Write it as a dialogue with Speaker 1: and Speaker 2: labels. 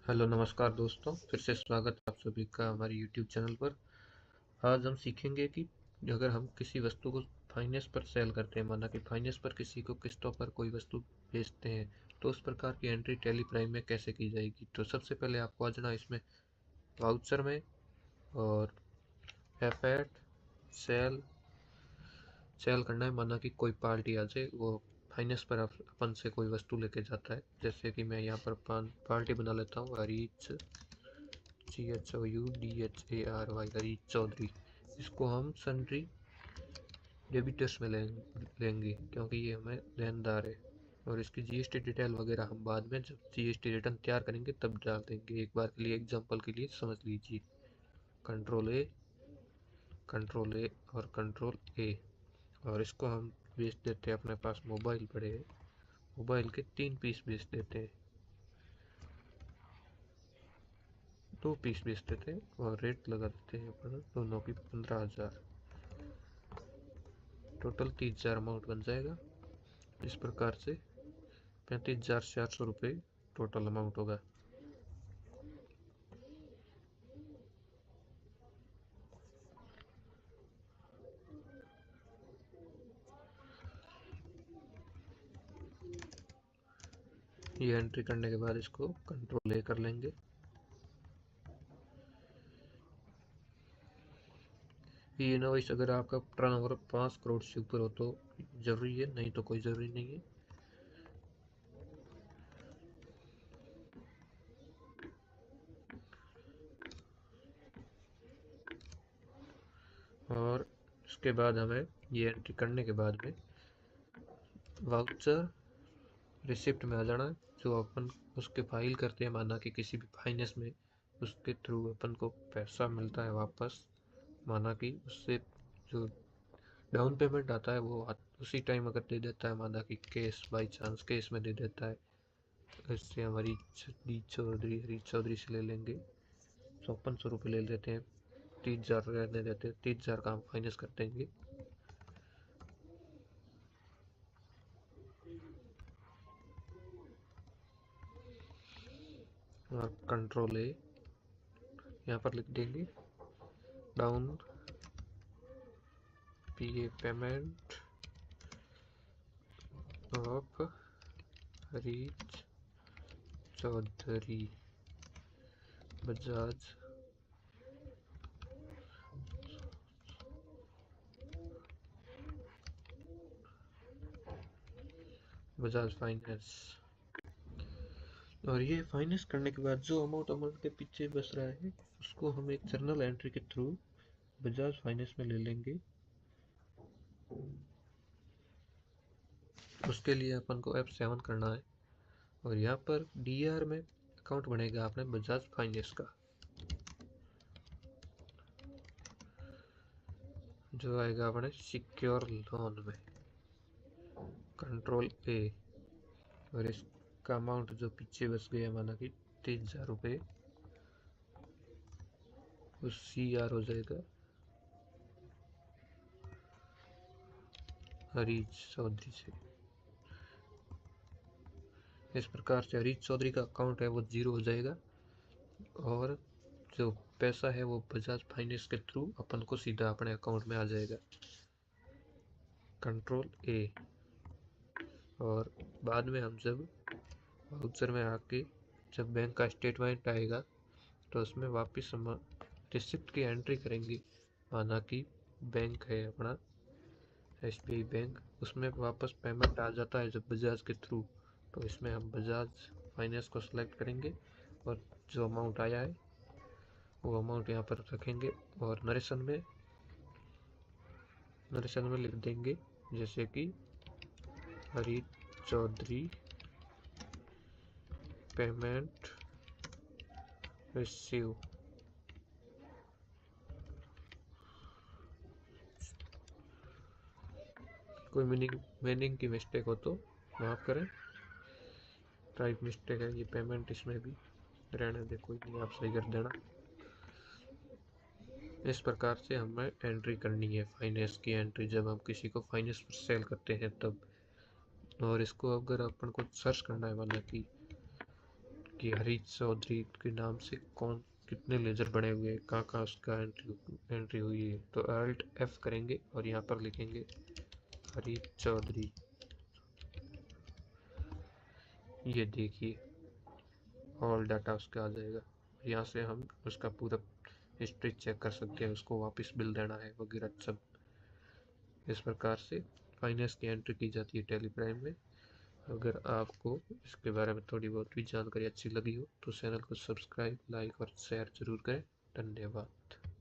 Speaker 1: Hello नमस्कार दोस्तों, फिर से स्वागत है आप सभी का हमारे YouTube चैनल पर। आज हम सीखेंगे कि अगर हम किसी वस्तु को फाइनेंस पर सेल करते हैं, माना कि फाइनेंस पर किसी को किस्तों पर कोई वस्तु बेचते हैं, तो उस प्रकार की एंट्री टैली प्राइम में कैसे की जाएगी। तो सबसे पहले आपको आ जाना इसमें वाउचर में, और एफएट सेल सेल करना है। माना कि कोई पार्टी आ जाए, वो फाइनेंस पर अपन से कोई वस्तु लेके जाता है। जैसे कि मैं यहाँ पर पार्टी बना लेता हूँ, हरीश CHOUDHARY, हरीश चौधरी। इसको हम सन्ड्री डेबिटर्स में लेंगे क्योंकि ये हमें लेनदार है। और इसकी जीएसटी डिटेल वगैरह हम बाद में जब जीएसटी रिटर्न तैयार करेंगे तब डाल देंगे। एक बार के लिए एग्जांपल के लिए समझ लीजिए। कंट्रोल ए और कंट्रोल ए, और इसको हम बेच देते हैं। अपने पास मोबाइल पड़े हैं, मोबाइल के 3 पीस बेच देते हैं, 2 पीस बेच देते हैं, और रेट लगा देते हैं अपन दोनों की 15,000। टोटल 30,000 अमाउंट बन जाएगा। इस प्रकार से 35,400 रुपये टोटल अमाउंट होगा। ये एंट्री करने के बाद इसको कंट्रोल ए कर लेंगे। ये इनवॉइस अगर आपका टर्नओवर 5 करोड़ से ऊपर हो तो जरूरी है, नहीं तो कोई जरूरी नहीं है। और उसके बाद हमें ये एंट्री करने के बाद में वाउचर रिसिप्ट में आ जाना है, जो अपन उसके फाइल करते हैं। माना कि किसी भी फाइनेंस में उसके थ्रू अपन को पैसा मिलता है वापस। माना कि उससे जो डाउन पेमेंट आता है वो उसी टाइम अगर दे देता है, माना कि केस बाई चांस केस में दे देता है, इससे हमारी हरीश चौधरी से ले लेंगे 5400 रुपये ले लेते हैं। 30,000 रहने देते हैं, 30,000 का हम फाइनेंस कर देंगे। और कंट्रोल ए यहाँ पर लिख देंगे, down PA payment of Harish Chaudhary Bajaj finance. और ये फाइनेंस करने के बाद जो अमाउंट के पीछे बच रहा है उसको हम एक जर्नल एंट्री के थ्रू बजाज फाइनेंस में ले लेंगे। उसके लिए अपन को F7 करना है, और यहाँ पर डीआर में अकाउंट बनेगा अपने बजाज फाइनेंस का, जो आएगा अपने सिक्योर लोन में। कंट्रोल ए, और इसका अमाउंट जो पीछे बच गया माना कि 30,000 रुपये, उस CR हो जाएगा हरीश चौधरी से। इस प्रकार से हरीश चौधरी का अकाउंट है वो 0 हो जाएगा, और जो पैसा है वो बजाज फाइनेंस के थ्रू अपन को सीधा अपने अकाउंट में आ जाएगा। कंट्रोल ए, और बाद में हम जब वाउचर में आके जब बैंक का स्टेटमेंट आएगा तो उसमें वापस हम रिसिप्ट की एंट्री करेंगे। माना कि बैंक है अपना SBI बैंक, उसमें वापस पेमेंट आ जाता है जब बजाज के थ्रू, तो इसमें हम बजाज फाइनेंस को सिलेक्ट करेंगे और जो अमाउंट आया है वो अमाउंट यहाँ पर रखेंगे। और नरेशन में लिख देंगे, जैसे कि हरीश चौधरी पेमेंट रिसीव। कोई मीनिंग की मिस्टेक हो तो माफ़ करें, टाइप मिस्टेक है ये। पेमेंट इसमें भी रहने दे, कोई नहीं, आप सही कर देना। इस प्रकार से हमें एंट्री करनी है, फाइनेंस की एंट्री, जब हम किसी को फाइनेंस पर सेल करते हैं तब। और इसको अगर अपन को सर्च करना है, माना कि कि हरीश चौधरी के नाम से कौन कितने लेजर बने हुए हैं, कहाँ कहाँ उसका एंट्री हुई है। तो अल्ट F करेंगे और यहाँ पर लिखेंगे हरीश चौधरी। ये देखिए ऑल डाटा उसका आ जाएगा। यहाँ से हम उसका पूरा हिस्ट्री चेक कर सकते हैं, उसको वापस बिल देना है वगैरह सब। इस प्रकार से फाइनेंस की एंट्री की जाती है टैली प्राइम में। अगर आपको इसके बारे में थोड़ी बहुत भी जानकारी अच्छी लगी हो तो चैनल को सब्सक्राइब, लाइक और शेयर जरूर करें। धन्यवाद।